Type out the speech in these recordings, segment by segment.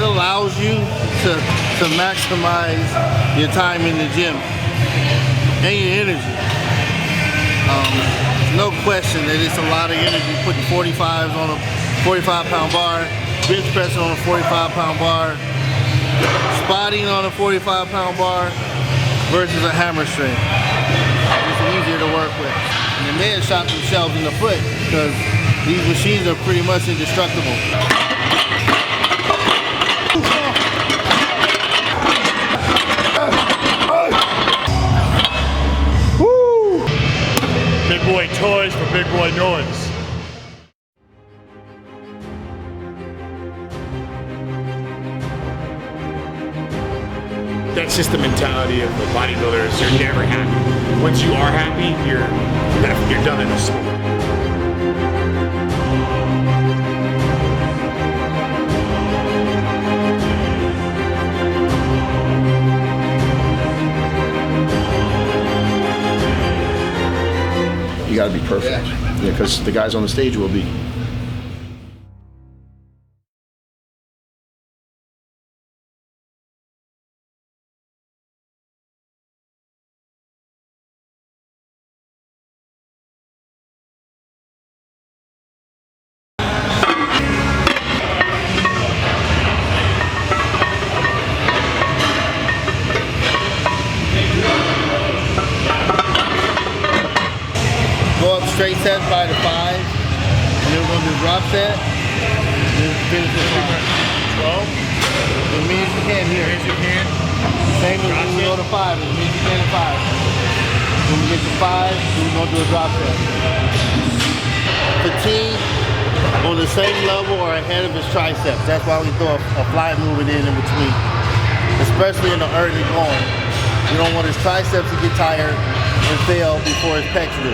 allows you to maximize your time in the gym and your energy. No question that it's a lot of energy putting 45s on a 45-pound bar, bench pressing on a 45-pound bar, spotting on a 45-pound bar versus a hammer string. It's easier to work with. And the men shot themselves in the foot because these machines are pretty much indestructible. Woo! Big boy toys for big boy noise. That's just the mentality of the bodybuilders. You're never happy. Once you are happy, you're done in the sport. You got to be perfect, because the guys on the stage will be. Straight sets by the 5, and then we're going to do drop set, and then finish with 5. 12? As many as you can here. As you can. Same as when we go to 5, as many as you can to 5. When we get to 5, we're going to do a drop set. Fatigue on the same level or ahead of his triceps. That's why we throw a fly movement in between, especially in the early going. We don't want his triceps to get tired and fail before his pecs do.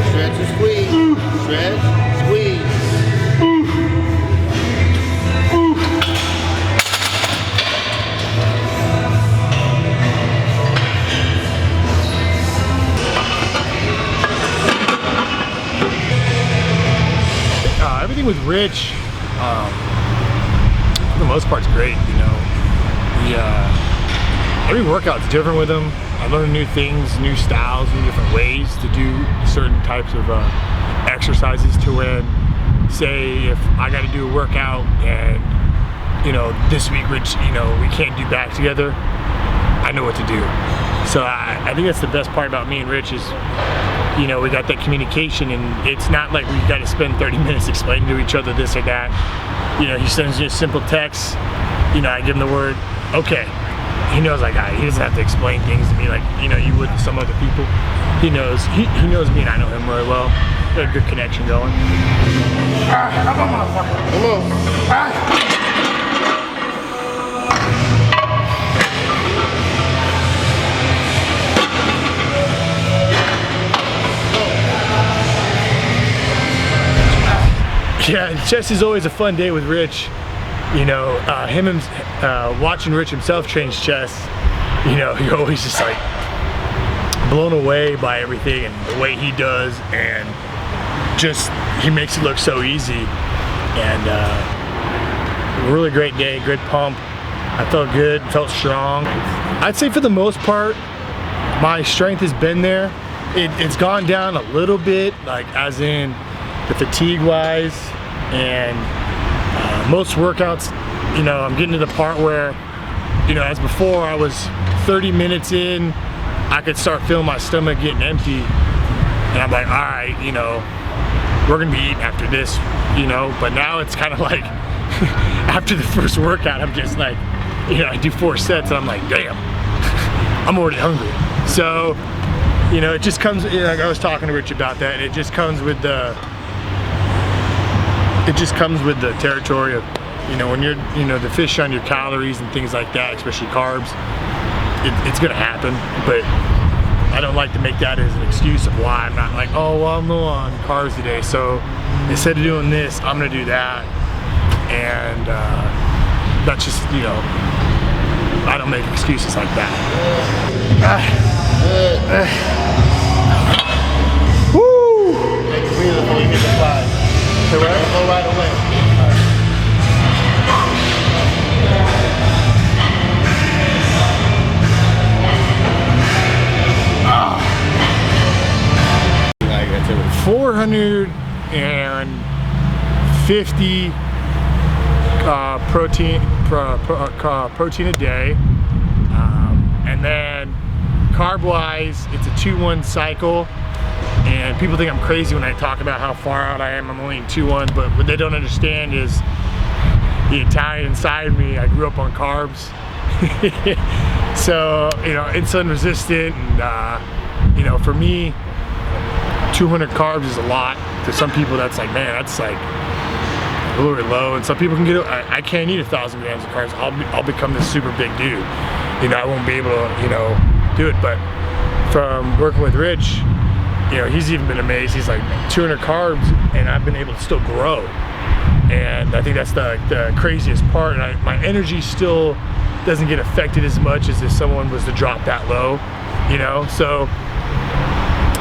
Stretch and squeeze. Stretch, squeeze. Everything with Rich, for the most part, is great. You know, every workout's different with him. I learn new things, new styles, new different ways to do certain types of exercises. To when, say, if I got to do a workout and this week, Rich, we can't do back together, I know what to do. So I think that's the best part about me and Rich is, we got that communication, and it's not like we got to spend 30 minutes explaining to each other this or that. He sends you a simple text, I give him the word, okay. He knows, like, he doesn't have to explain things to me like, you would to some other people. He knows me, and I know him really well. We got a good connection going. Come on, motherfucker. Come on. Yeah, chest is always a fun day with Rich. Watching Rich himself train chest, you're always just like blown away by everything and the way he does, and just he makes it look so easy. And really great day, good pump. I felt good, felt strong. I'd say for the most part, my strength has been there. It's gone down a little bit, like as in the fatigue wise, and most workouts, I'm getting to the part where, as before I was 30 minutes in, I could start feeling my stomach getting empty, and I'm like, all right, we're gonna be eating after this, but now it's kind of like, after the first workout, I'm just like, I do 4 sets and I'm like, damn, I'm already hungry. So, it just comes, like I was talking to Rich about that, and it just comes with the territory of, when you're, deficient on your calories and things like that, especially carbs, it's gonna happen. But I don't like to make that as an excuse of why I'm not like, oh, well, I'm low on carbs today, so instead of doing this, I'm gonna do that. And that's just, you know, I don't make excuses like that. Woo! Take a breather before you hit the fly. Say what? Go right away. Like that's it. 450 protein a day, and then carb-wise, it's a 2-1 cycle. And people think I'm crazy when I talk about how far out I am. I'm only in 2-1, but what they don't understand is the Italian inside of me. I grew up on carbs, so you know, insulin resistant, and you know, for me, 200 carbs is a lot. To some people, that's like, man, that's like a little bit low. And some people can get. I can't eat 1,000 grams of carbs. I'll become this super big dude. You know, I won't be able to, you know, do it. But from working with Rich, you know, he's even been amazed. He's like 200 carbs, and I've been able to still grow. And I think that's the craziest part. And my energy still doesn't get affected as much as if someone was to drop that low, you know. So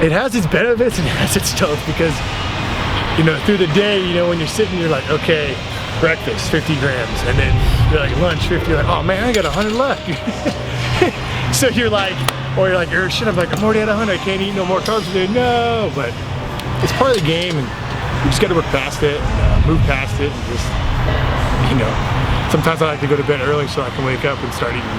it has its benefits and it has its toes, because, you know, through the day, you know, when you're sitting, you're like, okay, breakfast 50 grams, and then you're like lunch 50. You're like, oh man, I got 100 left. So you're like, or you're like, shit, I'm already at 100. I can't eat no more carbs today. No, but it's part of the game, and you just got to work past it, and, move past it, and just, you know. Sometimes I like to go to bed early so I can wake up and start eating.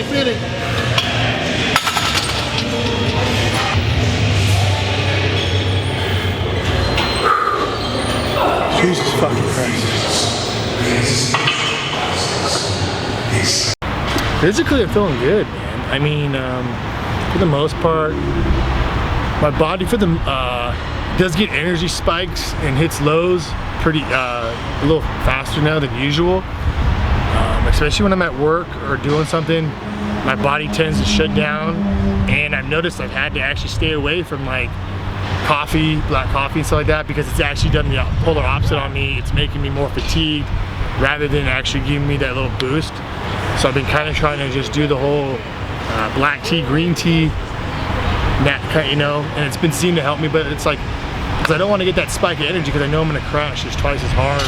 Finish. Jesus fucking Christ. Physically, I'm feeling good, man. I mean, for the most part, my body does get energy spikes and hits lows pretty a little faster now than usual. Especially when I'm at work or doing something, my body tends to shut down, and I've noticed I've had to actually stay away from like coffee, black coffee and stuff like that, because it's actually done the polar opposite on me. It's making me more fatigued rather than actually giving me that little boost. So I've been kind of trying to just do the whole black tea, green tea, that kind, you know, and it's been seen to help me, but it's like, because I don't want to get that spike of energy, because I know I'm going to crash just twice as hard.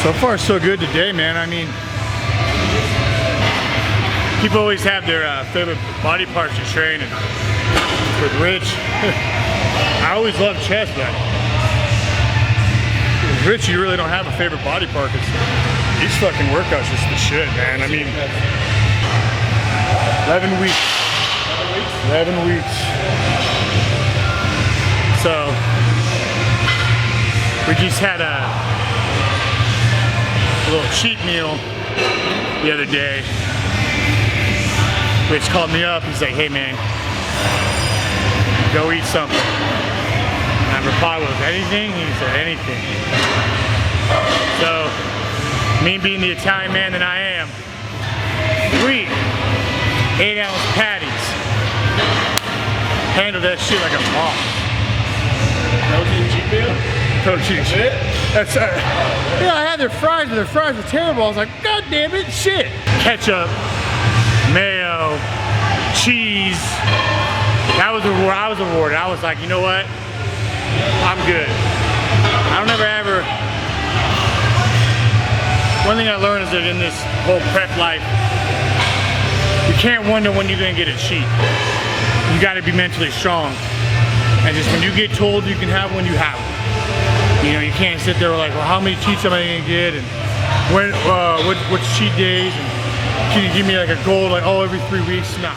So far, so good today, man. I mean, people always have their favorite body parts to train, and with Rich, I always loved chest, but Rich, you really don't have a favorite body part because these fucking workouts just the shit, man. I mean, 11 weeks. 11 weeks. So, we just had a little cheat meal the other day. Rich called me up. He's like, hey man, go eat something. And I replied with anything? He said anything. So, me being the Italian man that I am, 3 8-ounce patties. Handle that shit like a boss. Protein cheat meal? Protein shit. That's yeah, I had their fries, but their fries were terrible. I was like, God damn it, shit. Ketchup, mayo, cheese. That was the reward. I was rewarded. I was like, you know what? I'm good. I don't ever. One thing I learned is that in this whole prep life, you can't wonder when you're gonna get a cheat. You gotta be mentally strong. And just when you get told you can have one, you have one. You know, you can't sit there like, well, how many cheats am I gonna get? And when, what's cheat days? And can you give me like a goal, like, oh, every 3 weeks? Nah.